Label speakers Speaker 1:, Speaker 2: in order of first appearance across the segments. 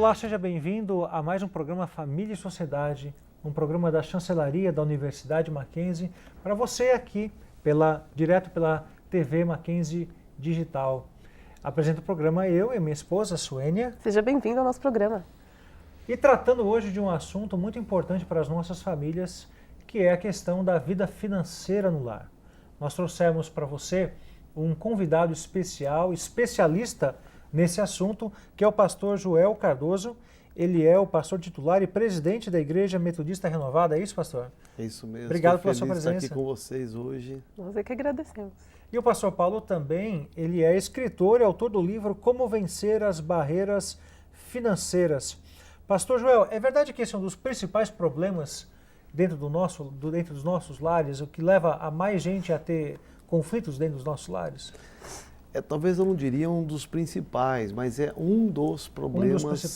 Speaker 1: Olá, seja bem-vindo a mais um programa Família e Sociedade, um programa da Chancelaria da Universidade Mackenzie, para você aqui, direto pela TV Mackenzie Digital. Apresento o programa eu e minha esposa, Suênia.
Speaker 2: Seja bem-vindo ao nosso programa.
Speaker 1: E tratando hoje de um assunto muito importante para as nossas famílias, que é a questão da vida financeira no lar. Nós trouxemos para você um convidado especial, especialista nesse assunto, que é o pastor Joel Cardoso. Ele é o pastor titular e presidente da Igreja Metodista Renovada. É isso, pastor?
Speaker 3: É isso mesmo.
Speaker 1: Obrigado pela sua
Speaker 3: presença.
Speaker 1: presença.
Speaker 3: Estar aqui com vocês hoje.
Speaker 2: Nós é que agradecemos.
Speaker 1: E o pastor Paulo também, ele é escritor e autor do livro Como Vencer as Barreiras Financeiras. Pastor Joel, é verdade que esse é um dos principais problemas dentro dos nossos lares, o que leva a mais gente a ter conflitos dentro dos nossos lares?
Speaker 3: Talvez eu não diria um dos principais, mas é um dos problemas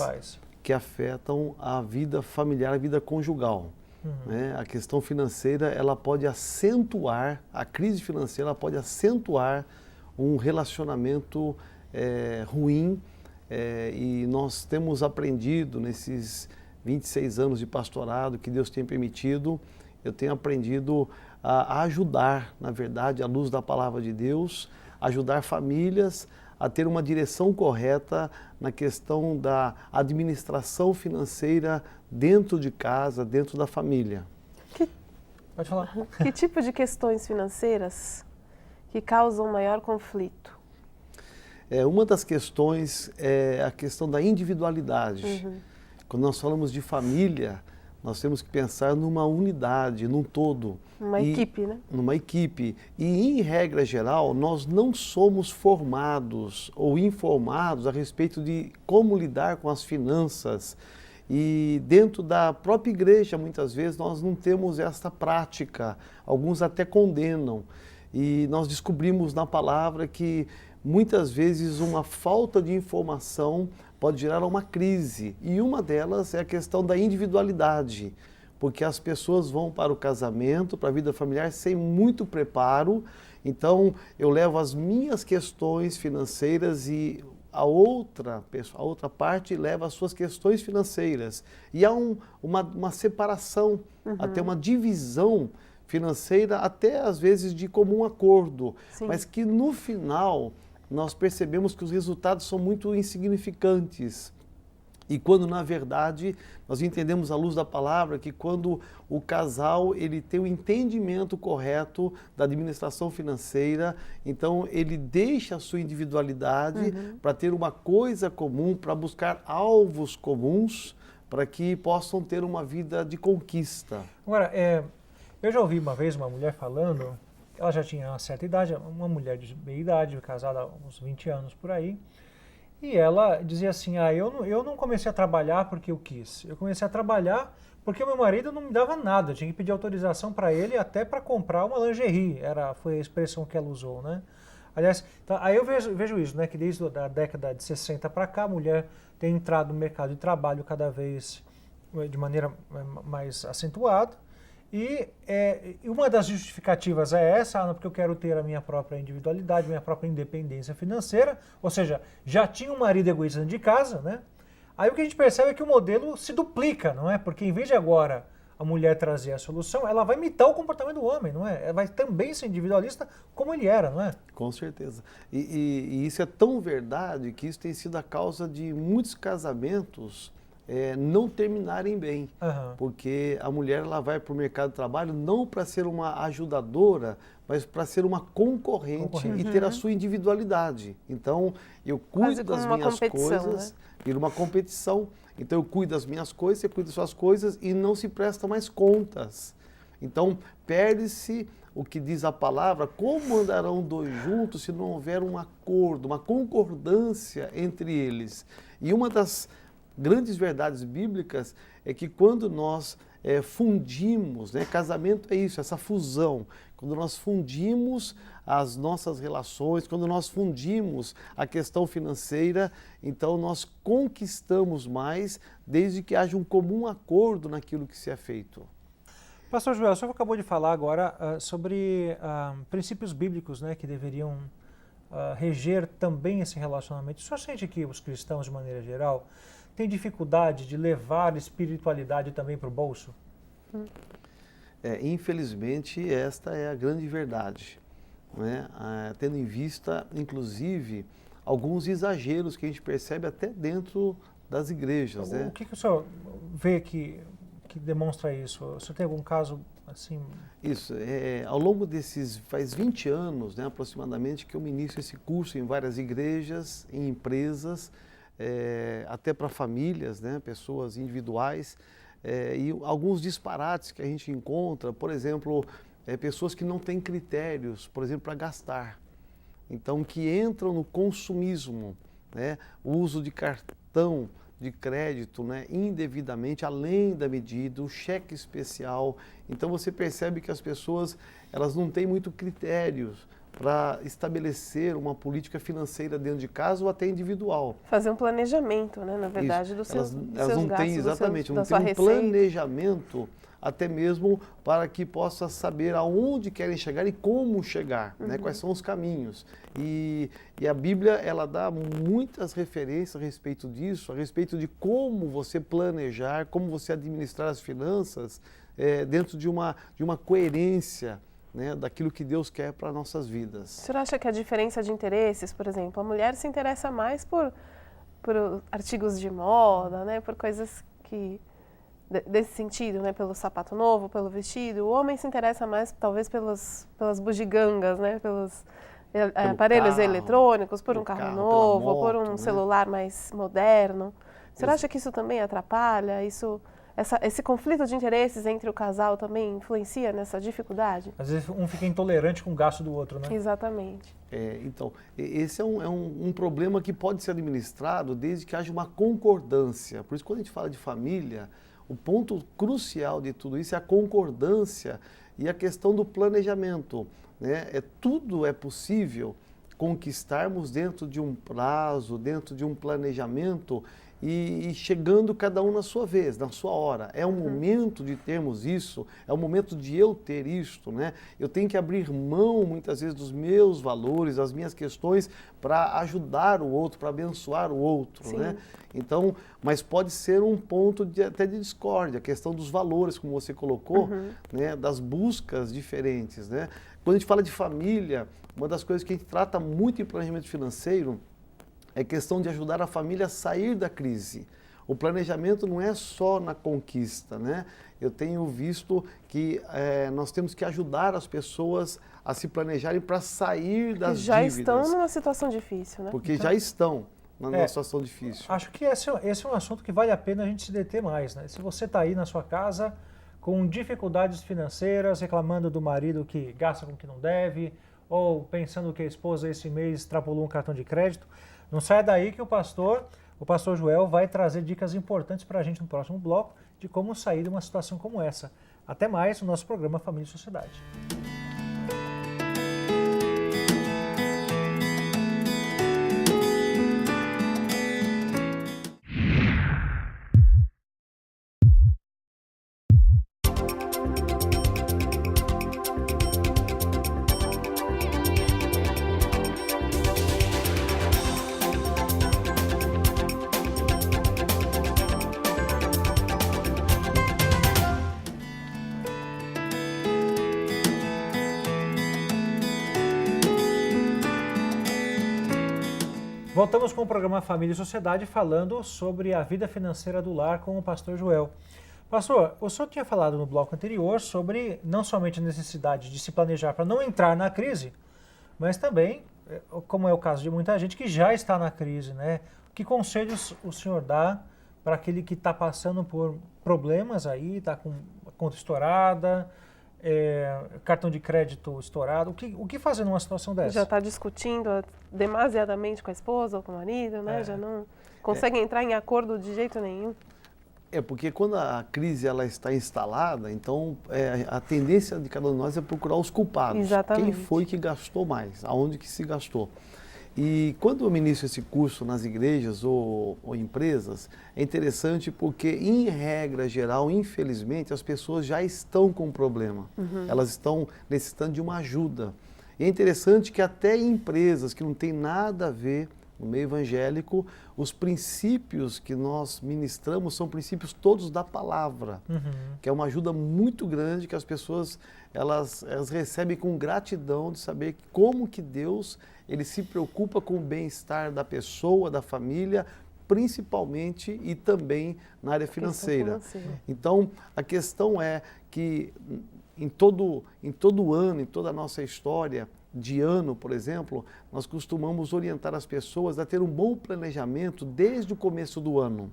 Speaker 3: que afetam a vida familiar, a vida conjugal. Né? A questão financeira, ela pode acentuar, a crise financeira ela pode acentuar um relacionamento ruim, e nós temos aprendido nesses 26 anos de pastorado que Deus tem permitido, eu tenho aprendido a ajudar, na verdade, à luz da palavra de Deus, ajudar famílias a ter uma direção correta na questão da administração financeira dentro de casa, dentro da família.
Speaker 1: Pode falar.
Speaker 2: Que tipo de questões financeiras que causam maior conflito?
Speaker 3: Uma das questões é a questão da individualidade. Quando nós falamos de família, nós temos que pensar numa unidade, num todo.
Speaker 2: Uma equipe, né?
Speaker 3: Numa equipe. E, em regra geral, nós não somos formados ou informados a respeito de como lidar com as finanças. E dentro da própria igreja, muitas vezes, nós não temos esta prática. Alguns até condenam. E nós descobrimos na palavra que, muitas vezes, uma falta de informação pode gerar uma crise, e uma delas é a questão da individualidade, porque as pessoas vão para o casamento, para a vida familiar, sem muito preparo. Então, eu levo as minhas questões financeiras e a outra parte leva as suas questões financeiras. E há uma separação, até uma divisão financeira, até às vezes de comum acordo, mas que no final nós percebemos que os resultados são muito insignificantes. E quando, na verdade, nós entendemos à luz da palavra que quando o casal ele tem o entendimento correto da administração financeira, então ele deixa a sua individualidade para ter uma coisa comum, para buscar alvos comuns, para que possam ter uma vida de conquista.
Speaker 1: Agora, eu já ouvi uma vez uma mulher falando, ela já tinha uma certa idade, uma mulher de meia idade, casada há uns 20 anos por aí, e ela dizia assim, eu não comecei a trabalhar porque eu quis, eu comecei a trabalhar porque o meu marido não me dava nada, eu tinha que pedir autorização para ele até para comprar uma lingerie, foi a expressão que ela usou, né? Aliás, aí eu vejo isso, né, que desde a década de 60 para cá, a mulher tem entrado no mercado de trabalho cada vez de maneira mais acentuada. E uma das justificativas é essa, porque eu quero ter a minha própria individualidade, minha própria independência financeira, ou seja, já tinha um marido egoísta dentro de casa, né? Aí o que a gente percebe é que o modelo se duplica, não é? Porque em vez de agora a mulher trazer a solução, ela vai imitar o comportamento do homem, não é? Ela vai também ser individualista como ele era, não é?
Speaker 3: Com certeza. E isso é tão verdade que isso tem sido a causa de muitos casamentos não terminarem bem, porque a mulher ela vai para o mercado de trabalho não para ser uma ajudadora, mas para ser uma concorrente e ter a sua individualidade. Então, eu cuido das minhas coisas, vira uma competição. Então, eu cuido das minhas coisas, você cuida das suas coisas e não se presta mais contas. Então, perde-se o que diz a palavra, como andarão dois juntos se não houver um acordo, uma concordância entre eles. E uma das grandes verdades bíblicas é que quando nós fundimos, né, casamento é isso, essa fusão, quando nós fundimos as nossas relações, quando nós fundimos a questão financeira, então nós conquistamos mais desde que haja um comum acordo naquilo que se é feito.
Speaker 1: Pastor Joel, o senhor acabou de falar agora sobre princípios bíblicos, né, que deveriam reger também esse relacionamento. O senhor sente que os cristãos, de maneira geral, tem dificuldade de levar espiritualidade também para o bolso?
Speaker 3: Infelizmente, esta é a grande verdade, né? Tendo em vista, inclusive, alguns exageros que a gente percebe até dentro das igrejas, né?
Speaker 1: O que o senhor vê que demonstra isso? O senhor tem algum caso assim?
Speaker 3: Isso, ao longo faz 20 anos, né, aproximadamente, que eu ministro esse curso em várias igrejas, em empresas, até para famílias, né, pessoas individuais, e alguns disparates que a gente encontra, por exemplo, pessoas que não têm critérios, por exemplo, para gastar. Então, que entram no consumismo, né, o uso de cartão de crédito, né, indevidamente, além da medida, o cheque especial. Então você percebe que as pessoas, elas não têm muito critérios para estabelecer uma política financeira dentro de casa ou até individual.
Speaker 2: Fazer um planejamento, né, na verdade, dos seus
Speaker 3: elas não
Speaker 2: gastos,
Speaker 3: têm, exatamente, não
Speaker 2: da sua
Speaker 3: têm um
Speaker 2: receita.
Speaker 3: planejamento até mesmo para que possa saber aonde querem chegar e como chegar, né? Quais são os caminhos. E a Bíblia, ela dá muitas referências a respeito disso, a respeito de como você planejar, como você administrar as finanças dentro de uma coerência, né, daquilo que Deus quer para nossas vidas.
Speaker 2: O senhor acha que a diferença de interesses, por exemplo, a mulher se interessa mais por artigos de moda, né, por coisas que desse sentido, né, pelo sapato novo, pelo vestido. O homem se interessa mais, talvez, pelas bugigangas, né, pelos aparelhos
Speaker 3: carro,
Speaker 2: eletrônicos, por um carro novo,
Speaker 3: moto,
Speaker 2: por um
Speaker 3: né?
Speaker 2: celular mais moderno. O senhor acha que isso também atrapalha? Esse conflito de interesses entre o casal também influencia nessa dificuldade?
Speaker 1: Às vezes um fica intolerante com o gasto do outro, né?
Speaker 2: Exatamente.
Speaker 3: Então, esse é um problema que pode ser administrado desde que haja uma concordância. Por isso, quando a gente fala de família, o ponto crucial de tudo isso é a concordância e a questão do planejamento, né? Tudo é possível conquistarmos dentro de um prazo, dentro de um planejamento e chegando cada um na sua vez, na sua hora. É o momento de termos isso, é o momento de eu ter isto, né? Eu tenho que abrir mão, muitas vezes, dos meus valores, das minhas questões, para ajudar o outro, para abençoar o outro, né? Então, mas pode ser um ponto até de discórdia, a questão dos valores, como você colocou, né? Das buscas diferentes, né? Quando a gente fala de família, uma das coisas que a gente trata muito em planejamento financeiro é questão de ajudar a família a sair da crise. O planejamento não é só na conquista, né? Eu tenho visto que nós temos que ajudar as pessoas a se planejarem para sair das dívidas.
Speaker 2: Já estão numa situação difícil, né?
Speaker 3: Porque já estão numa situação difícil.
Speaker 1: Acho que esse é um assunto que vale a pena a gente se deter mais, né? Se você está aí na sua casa com dificuldades financeiras, reclamando do marido que gasta com o que não deve, ou pensando que a esposa esse mês extrapolou um cartão de crédito, não saia daí que o pastor Joel vai trazer dicas importantes para a gente no próximo bloco de como sair de uma situação como essa. Até mais no nosso programa Família e Sociedade. Voltamos com o programa Família e Sociedade falando sobre a vida financeira do lar com o pastor Joel. Pastor, o senhor tinha falado no bloco anterior sobre não somente a necessidade de se planejar para não entrar na crise, mas também, como é o caso de muita gente que já está na crise, né? Que conselhos o senhor dá para aquele que está passando por problemas aí, está com a conta estourada, cartão de crédito estourado, o que fazer numa situação dessa?
Speaker 2: Já está discutindo demasiadamente com a esposa ou com o marido, né? Já não consegue entrar em acordo de jeito nenhum.
Speaker 3: Porque quando a crise ela está instalada, então a tendência de cada um de nós é procurar os culpados.
Speaker 2: Exatamente.
Speaker 3: Quem foi que gastou mais? Aonde que se gastou? E quando eu ministro esse curso nas igrejas ou empresas, é interessante porque, em regra geral, infelizmente, as pessoas já estão com um problema. Elas estão necessitando de uma ajuda. E é interessante que até empresas que não têm nada a ver No meio evangélico, os princípios que nós ministramos são princípios todos da palavra, que é uma ajuda muito grande que as pessoas elas recebem com gratidão de saber como que Deus ele se preocupa com o bem-estar da pessoa, da família, principalmente e também na área financeira. Então, a questão é que em todo ano, em toda a nossa história de ano, por exemplo, nós costumamos orientar as pessoas a ter um bom planejamento desde o começo do ano.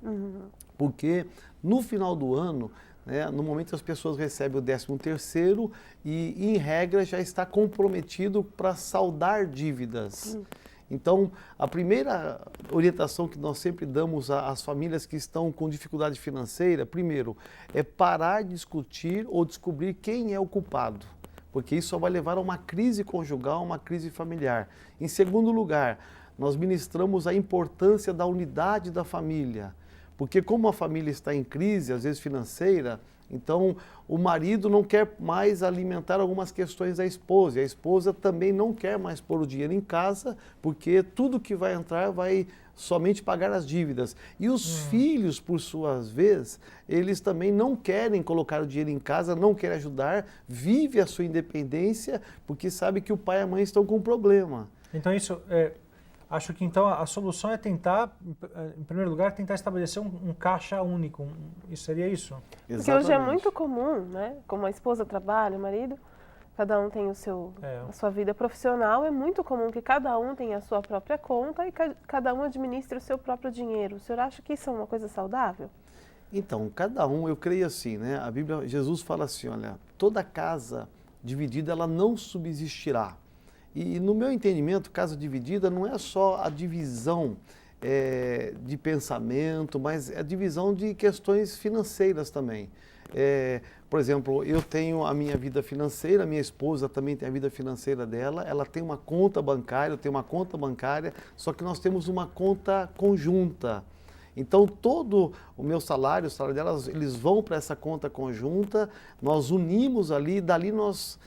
Speaker 3: Porque no final do ano, né, no momento que as pessoas recebem o 13º e, em regra, já está comprometido para saldar dívidas. Então, a primeira orientação que nós sempre damos às famílias que estão com dificuldade financeira, primeiro, é parar de discutir ou descobrir quem é o culpado, porque isso só vai levar a uma crise conjugal, uma crise familiar. Em segundo lugar, nós ministramos a importância da unidade da família, porque como a família está em crise, às vezes financeira, então o marido não quer mais alimentar algumas questões da esposa, e a esposa também não quer mais pôr o dinheiro em casa, porque tudo que vai entrar vai somente pagar as dívidas. E os filhos, por sua vez, eles também não querem colocar o dinheiro em casa, não querem ajudar, vive a sua independência, porque sabe que o pai e a mãe estão com um problema.
Speaker 1: Então isso, acho que então a solução é tentar, em primeiro lugar, tentar estabelecer um caixa único. Isso seria isso?
Speaker 2: Exatamente. Porque hoje é muito comum, né? Como a esposa trabalha, o marido, cada um tem a sua vida profissional, é muito comum que cada um tenha a sua própria conta e cada um administre o seu próprio dinheiro. O senhor acha que isso é uma coisa saudável?
Speaker 3: Então, cada um, eu creio assim, né? A Bíblia, Jesus fala assim, olha, toda casa dividida, ela não subsistirá. E no meu entendimento, casa dividida não é só a divisão de pensamento, mas é a divisão de questões financeiras também. Por exemplo, eu tenho a minha vida financeira, a minha esposa também tem a vida financeira dela, ela tem uma conta bancária, eu tenho uma conta bancária, só que nós temos uma conta conjunta. Então, todo o meu salário, o salário delas, eles vão para essa conta conjunta, nós unimos ali, dali nós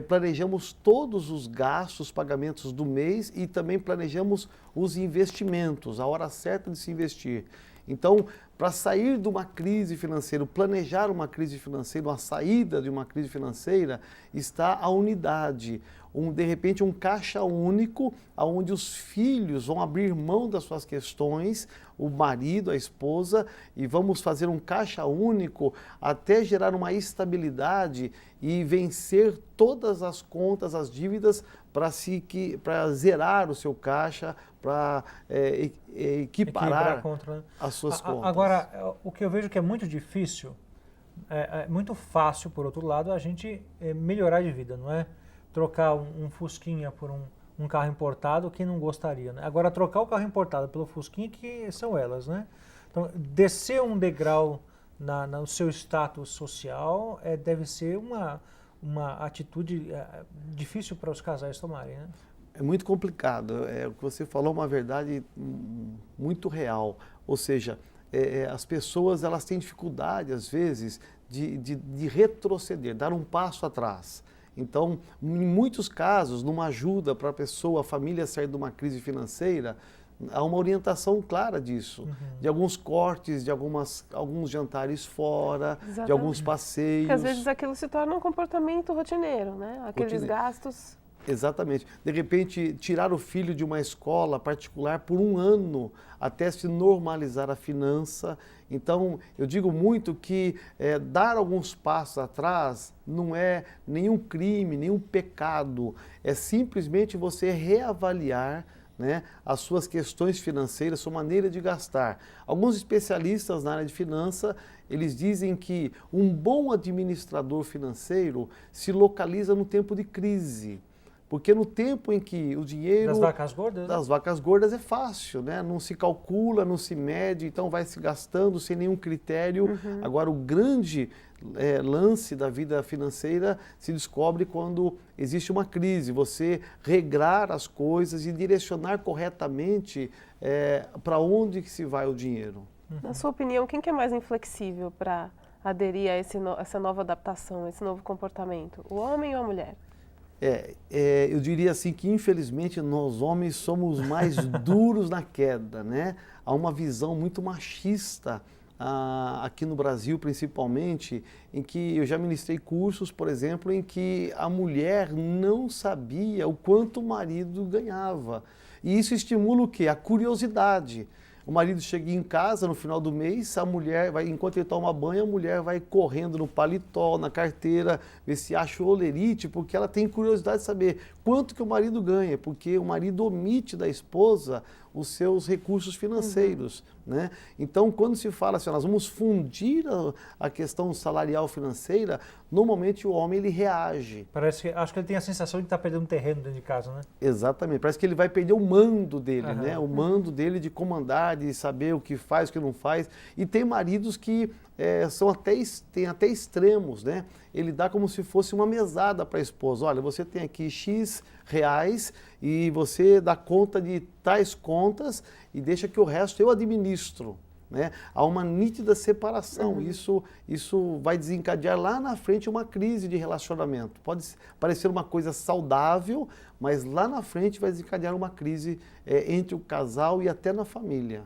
Speaker 3: planejamos todos os gastos, pagamentos do mês e também planejamos os investimentos, a hora certa de se investir. Então, para sair de uma crise financeira, planejar uma crise financeira, uma saída de uma crise financeira, está a unidade. De repente, um caixa único, onde os filhos vão abrir mão das suas questões, o marido, a esposa, e vamos fazer um caixa único até gerar uma estabilidade e vencer todas as contas, as dívidas, para zerar o seu caixa, para equiparar as suas contas.
Speaker 1: Agora, o que eu vejo que é muito difícil, é muito fácil, por outro lado, a gente melhorar de vida, não é? Trocar um Fusquinha por um carro importado, quem não gostaria, né? Agora, trocar o carro importado pelo Fusquinha, que são elas, né? Então, descer um degrau no seu status social deve ser uma atitude difícil para os casais tomarem, né?
Speaker 3: É muito complicado. O que você falou é uma verdade muito real. Ou seja, as pessoas elas têm dificuldade, às vezes, de retroceder, dar um passo atrás. Então, em muitos casos, numa ajuda para a pessoa, a família sair de uma crise financeira, há uma orientação clara disso, de alguns cortes, de alguns jantares fora, de alguns passeios.
Speaker 2: Porque às vezes aquilo se torna um comportamento rotineiro, né? Aqueles gastos.
Speaker 3: Exatamente. De repente, tirar o filho de uma escola particular por um ano até se normalizar a finança. Então, eu digo muito que dar alguns passos atrás não é nenhum crime, nenhum pecado. É simplesmente você reavaliar, né, as suas questões financeiras, sua maneira de gastar. Alguns especialistas na área de finança, eles dizem que um bom administrador financeiro se localiza no tempo de crise. Porque no tempo em que o dinheiro...
Speaker 1: Das vacas gordas?
Speaker 3: Das vacas gordas é fácil, né? Não se calcula, não se mede, então vai se gastando sem nenhum critério. Agora, o grande lance da vida financeira se descobre quando existe uma crise. Você regrar as coisas e direcionar corretamente para onde que se vai o dinheiro.
Speaker 2: Na sua opinião, quem que é mais inflexível para aderir a essa nova adaptação, esse novo comportamento? O homem ou a mulher?
Speaker 3: Eu diria assim que, infelizmente, nós homens somos mais duros na queda, né? Há uma visão muito machista aqui no Brasil, principalmente, em que eu já ministrei cursos, por exemplo, em que a mulher não sabia o quanto o marido ganhava. E isso estimula o quê? A curiosidade. O marido chega em casa no final do mês, a mulher vai, enquanto ele toma banho, a mulher vai correndo no paletó, na carteira, ver se acha o olerite, porque ela tem curiosidade de saber quanto que o marido ganha, porque o marido omite da esposa os seus recursos financeiros, né? Então, quando se fala assim, nós vamos fundir a questão salarial financeira, normalmente o homem ele reage.
Speaker 1: Acho que ele tem a sensação de estar perdendo terreno dentro de casa, né?
Speaker 3: Exatamente, parece que ele vai perder o mando dele, né? O mando dele de comandar, de saber o que faz, o que não faz. E tem maridos que têm até extremos, né? Ele dá como se fosse uma mesada para a esposa. Olha, você tem aqui X reais e você dá conta de tais contas e deixa que o resto eu administro. Né? Há uma nítida separação, isso vai desencadear lá na frente uma crise de relacionamento. Pode parecer uma coisa saudável, mas lá na frente vai desencadear uma crise entre o casal e até na família.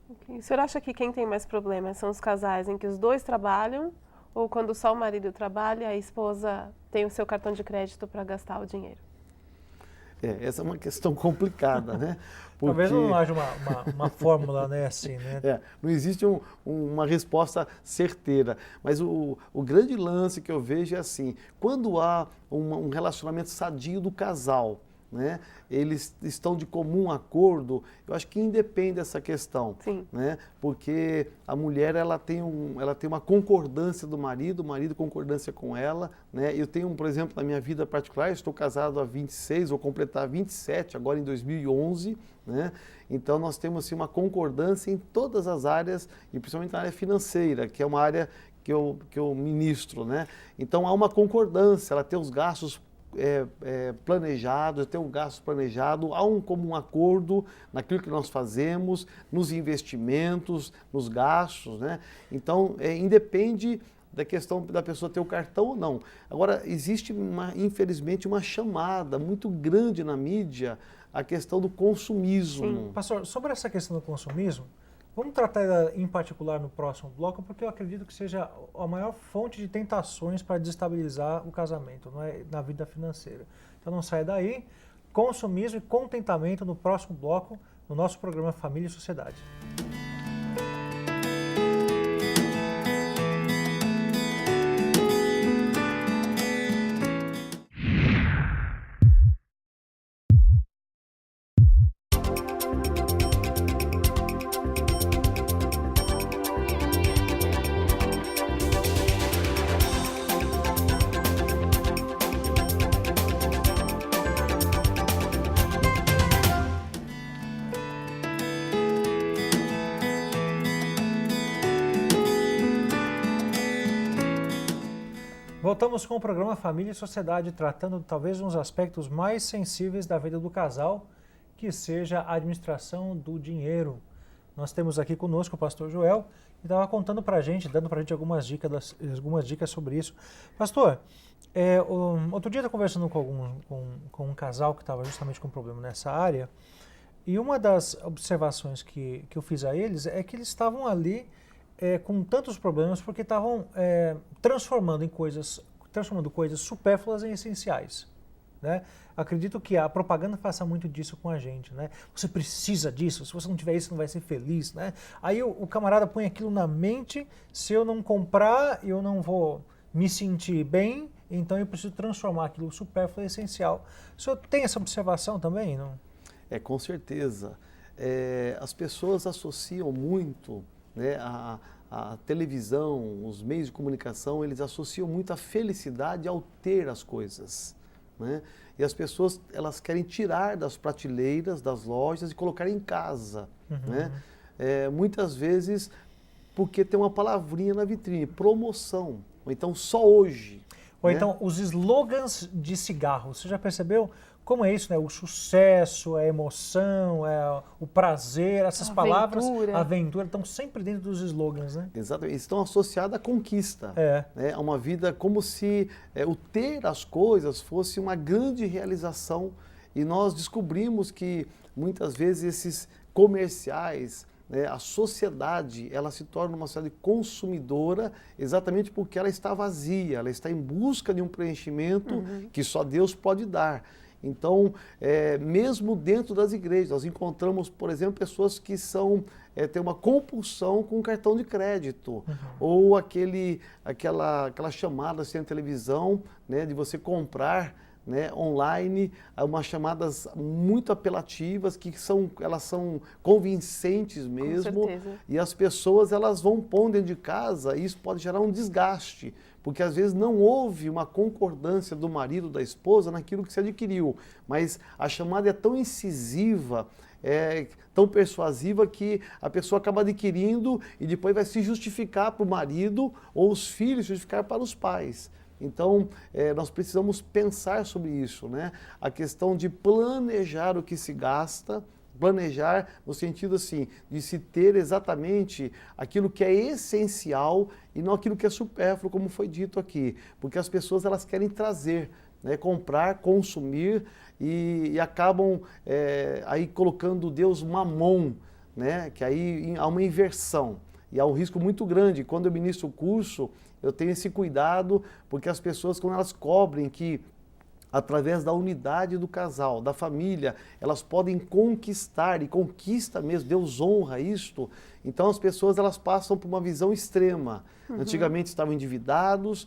Speaker 2: Okay. O senhor acha que quem tem mais problemas são os casais em que os dois trabalham ou quando só o marido trabalha e a esposa tem o seu cartão de crédito para gastar o dinheiro?
Speaker 3: Essa é uma questão complicada, né?
Speaker 1: Porque... Talvez não haja uma fórmula, né, assim, né?
Speaker 3: Não existe uma resposta certeira, mas o grande lance que eu vejo é assim, quando há um relacionamento sadio do casal, né? Eles estão de comum acordo, eu acho que independe dessa questão, né? Porque a mulher ela tem uma concordância do marido, o marido concordância com ela, né? Eu tenho, por exemplo, na minha vida particular, estou casado há 26, vou completar 27 agora em 2011, né? Então nós temos assim, uma concordância em todas as áreas e principalmente na área financeira, que é uma área que eu ministro, né? Então há uma concordância, ela tem os gastos planejado, ter um gasto planejado, há um comum acordo naquilo que nós fazemos, nos investimentos, nos gastos, né? Então, independe da questão da pessoa ter o cartão ou não. Agora, existe, infelizmente, uma chamada muito grande na mídia a questão do consumismo.
Speaker 1: Sim. Pastor, sobre essa questão do consumismo, vamos tratar em particular no próximo bloco, porque eu acredito que seja a maior fonte de tentações para desestabilizar o casamento, não é, na vida financeira. Então não saia daí. Consumismo e contentamento no próximo bloco, no nosso programa Família e Sociedade. Voltamos com o programa Família e Sociedade, tratando talvez uns aspectos mais sensíveis da vida do casal, que seja a administração do dinheiro. Nós temos aqui conosco o pastor Joel, que estava contando para a gente, dando para a gente algumas dicas sobre isso. Pastor, outro dia eu estava conversando com um casal que estava justamente com um problema nessa área, e uma das observações que eu fiz a eles é que eles estavam ali com tantos problemas porque estavam transformando coisas supérfluas em essenciais, né? Acredito que a propaganda faça muito disso com a gente, né? Você precisa disso, se você não tiver isso, não vai ser feliz, né? Aí o camarada põe aquilo na mente, se eu não comprar, eu não vou me sentir bem, então eu preciso transformar aquilo supérfluo em essencial. O senhor tem essa observação também, não?
Speaker 3: Com certeza. As pessoas associam muito, né, a televisão, os meios de comunicação, eles associam muito a felicidade ao ter as coisas, né? E as pessoas, elas querem tirar das prateleiras, das lojas e colocar em casa, né? Muitas vezes porque tem uma palavrinha na vitrine, promoção, ou então só hoje.
Speaker 1: Ou
Speaker 3: né?
Speaker 1: então os slogans de cigarro, você já percebeu como é isso, né? O sucesso, a emoção, o prazer, essas palavras, a aventura, estão sempre dentro dos slogans, né?
Speaker 3: Exatamente, estão associadas à conquista, né? A uma vida como se o ter as coisas fosse uma grande realização. E nós descobrimos que muitas vezes esses comerciais, né, a sociedade, ela se torna uma sociedade consumidora exatamente porque ela está vazia, ela está em busca de um preenchimento que só Deus pode dar. Então, mesmo dentro das igrejas, nós encontramos, por exemplo, pessoas que têm uma compulsão com cartão de crédito, ou aquela chamada assim, na televisão, né, de você comprar, né, online, umas chamadas muito apelativas, elas são convincentes mesmo, e as pessoas elas vão pondo dentro de casa, e isso pode gerar um desgaste, porque às vezes não houve uma concordância do marido, da esposa, naquilo que se adquiriu, mas a chamada é tão incisiva, tão persuasiva, que a pessoa acaba adquirindo e depois vai se justificar para o marido, ou os filhos justificar para os pais. Então, nós precisamos pensar sobre isso, né? A questão de planejar o que se gasta, planejar no sentido assim, de se ter exatamente aquilo que é essencial e não aquilo que é supérfluo, como foi dito aqui. Porque as pessoas elas querem trazer, né? Comprar, consumir e acabam aí colocando Deus mamon, né? Que aí há uma inversão. E há um risco muito grande. Quando eu ministro o curso, eu tenho esse cuidado, porque as pessoas, quando elas cobrem que, através da unidade do casal, da família, elas podem conquistar, e conquista mesmo, Deus honra isto, então as pessoas elas passam por uma visão extrema. Antigamente estavam endividados,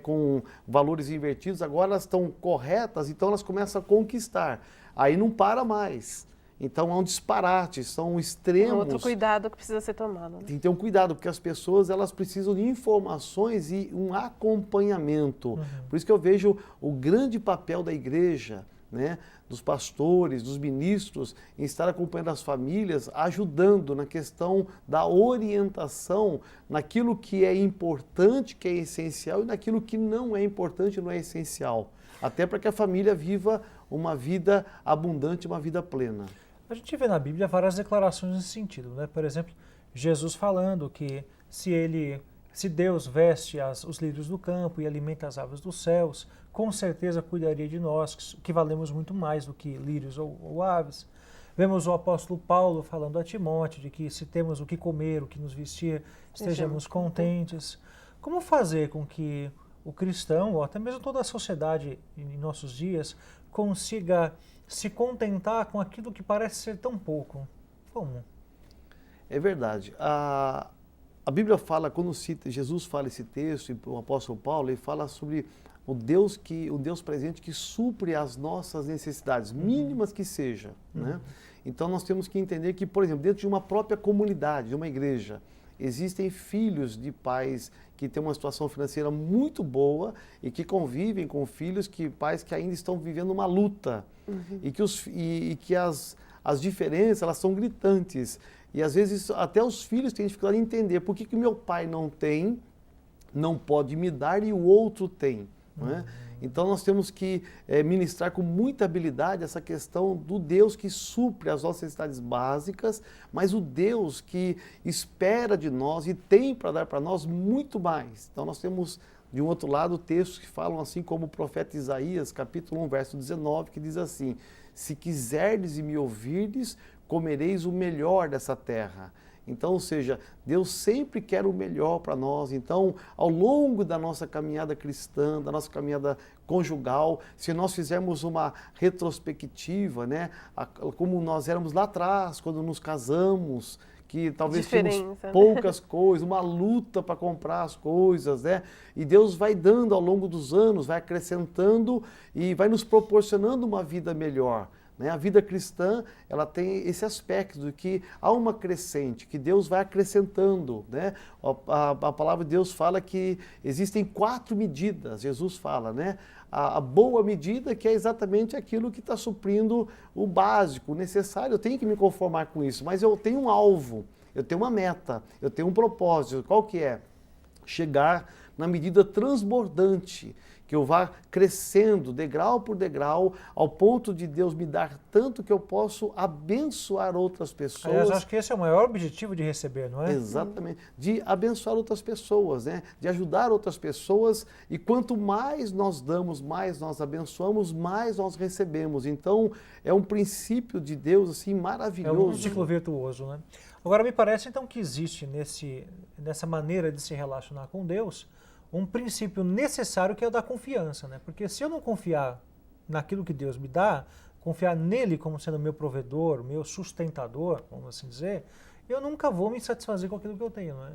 Speaker 3: com valores invertidos, agora elas estão corretas, então elas começam a conquistar. Aí não para mais. Então há um disparate, são extremos.
Speaker 2: Um outro cuidado que precisa ser tomado. Né?
Speaker 3: Tem que ter um cuidado, porque as pessoas elas precisam de informações e um acompanhamento. Por isso que eu vejo o grande papel da igreja, né, dos pastores, dos ministros, em estar acompanhando as famílias, ajudando na questão da orientação naquilo que é importante, que é essencial, e naquilo que não é importante, não é essencial. Até para que a família viva uma vida abundante, uma vida plena.
Speaker 1: A gente vê na Bíblia várias declarações nesse sentido, né? Por exemplo, Jesus falando que se Deus veste os lírios do campo e alimenta as aves dos céus, com certeza cuidaria de nós, que valemos muito mais do que lírios ou aves. Vemos o apóstolo Paulo falando a Timóteo de que se temos o que comer, o que nos vestir, estejamos contentes. Como fazer com que o cristão, ou até mesmo toda a sociedade em nossos dias, consiga se contentar com aquilo que parece ser tão pouco? Como?
Speaker 3: É verdade. A Bíblia fala, quando Jesus fala esse texto, e o apóstolo Paulo, ele fala sobre o Deus presente que supre as nossas necessidades, mínimas que sejam, né? Então nós temos que entender que, por exemplo, dentro de uma própria comunidade, de uma igreja, existem filhos de pais que têm uma situação financeira muito boa e que convivem com pais que ainda estão vivendo uma luta e que as diferenças elas são gritantes. E às vezes até os filhos têm dificuldade em entender por que meu pai não tem, não pode me dar e o outro tem. Não é? Então nós temos que ministrar com muita habilidade essa questão do Deus que supre as nossas necessidades básicas, mas o Deus que espera de nós e tem para dar para nós muito mais. Então nós temos, de um outro lado, textos que falam assim como o profeta Isaías, capítulo 1, verso 19, que diz assim: se quiserdes e me ouvirdes, comereis o melhor dessa terra. Então, ou seja, Deus sempre quer o melhor para nós. Então, ao longo da nossa caminhada cristã, da nossa caminhada conjugal, se nós fizermos uma retrospectiva, né, como nós éramos lá atrás, quando nos casamos, que talvez tínhamos poucas coisas, uma luta para comprar as coisas, né? E Deus vai dando ao longo dos anos, vai acrescentando e vai nos proporcionando uma vida melhor. Né? A vida cristã, ela tem esse aspecto de que há uma crescente, que Deus vai acrescentando. Né? A palavra de Deus fala que existem 4 medidas, Jesus fala, né? A boa medida, que é exatamente aquilo que está suprindo o básico, o necessário. Eu tenho que me conformar com isso, mas eu tenho um alvo, eu tenho uma meta, eu tenho um propósito. Qual que é? Chegar na medida transbordante, que eu vá crescendo degrau por degrau, ao ponto de Deus me dar tanto que eu posso abençoar outras pessoas.
Speaker 1: Aliás, acho que esse é o maior objetivo de receber, não é?
Speaker 3: Exatamente, de abençoar outras pessoas, né? De ajudar outras pessoas, e quanto mais nós damos, mais nós abençoamos, mais nós recebemos. Então, é um princípio de Deus assim
Speaker 1: É um
Speaker 3: maravilhoso.
Speaker 1: ciclo virtuoso, né? Agora, me parece então que existe nessa maneira de se relacionar com Deus um princípio necessário que é o da confiança, né? Porque se eu não confiar naquilo que Deus me dá, confiar nele como sendo meu provedor, meu sustentador, vamos assim dizer, eu nunca vou me satisfazer com aquilo que eu tenho, não é?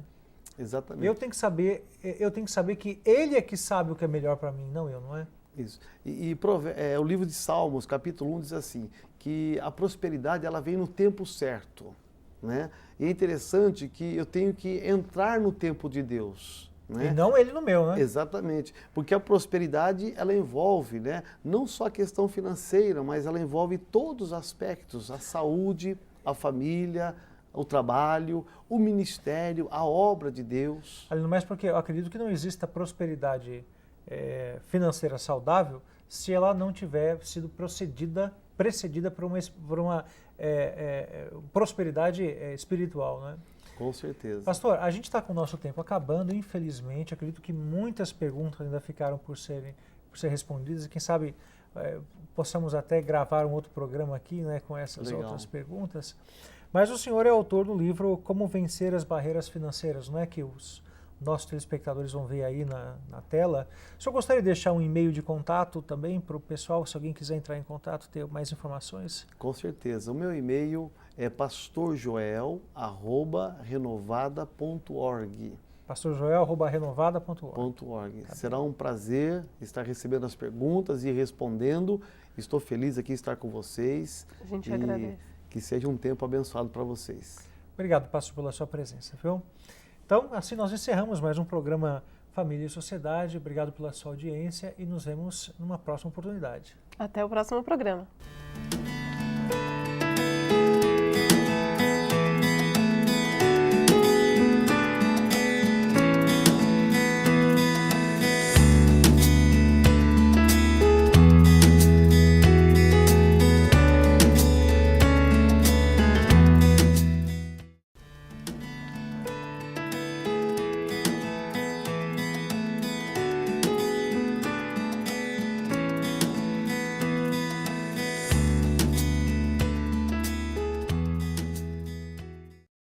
Speaker 3: Exatamente.
Speaker 1: Eu tenho que saber que ele é que sabe o que é melhor para mim, não eu, não é?
Speaker 3: Isso. O livro de Salmos, capítulo 1, diz assim, que a prosperidade ela vem no tempo certo, né? E é interessante que eu tenho que entrar no tempo de Deus. Né?
Speaker 1: E não ele no meu, né?
Speaker 3: Exatamente, porque a prosperidade ela envolve, né, não só a questão financeira, mas ela envolve todos os aspectos, a saúde, a família, o trabalho, o ministério, a obra de Deus.
Speaker 1: Além do mais, porque eu acredito que não exista prosperidade financeira saudável se ela não tiver sido precedida por uma prosperidade espiritual, né?
Speaker 3: Com certeza.
Speaker 1: Pastor, a gente está com o nosso tempo acabando, infelizmente. Acredito que muitas perguntas ainda ficaram por ser respondidas. E quem sabe possamos até gravar um outro programa aqui, né, com essas outras perguntas. Mas o senhor é autor do livro Como Vencer as Barreiras Financeiras, não é, que os nossos telespectadores vão ver aí na tela. O senhor gostaria de deixar um e-mail de contato também para o pessoal, se alguém quiser entrar em contato, ter mais informações?
Speaker 3: Com certeza. O meu e-mail é pastorjoel@renovada.org.
Speaker 1: pastorjoel@renovada.org.
Speaker 3: Será um prazer estar recebendo as perguntas e respondendo. Estou feliz aqui estar com vocês.
Speaker 2: A gente agradece.
Speaker 3: Que seja um tempo abençoado para vocês.
Speaker 1: Obrigado, pastor, pela sua presença, viu? Então, assim nós encerramos mais um programa Família e Sociedade. Obrigado pela sua audiência e nos vemos numa próxima oportunidade.
Speaker 2: Até o próximo programa.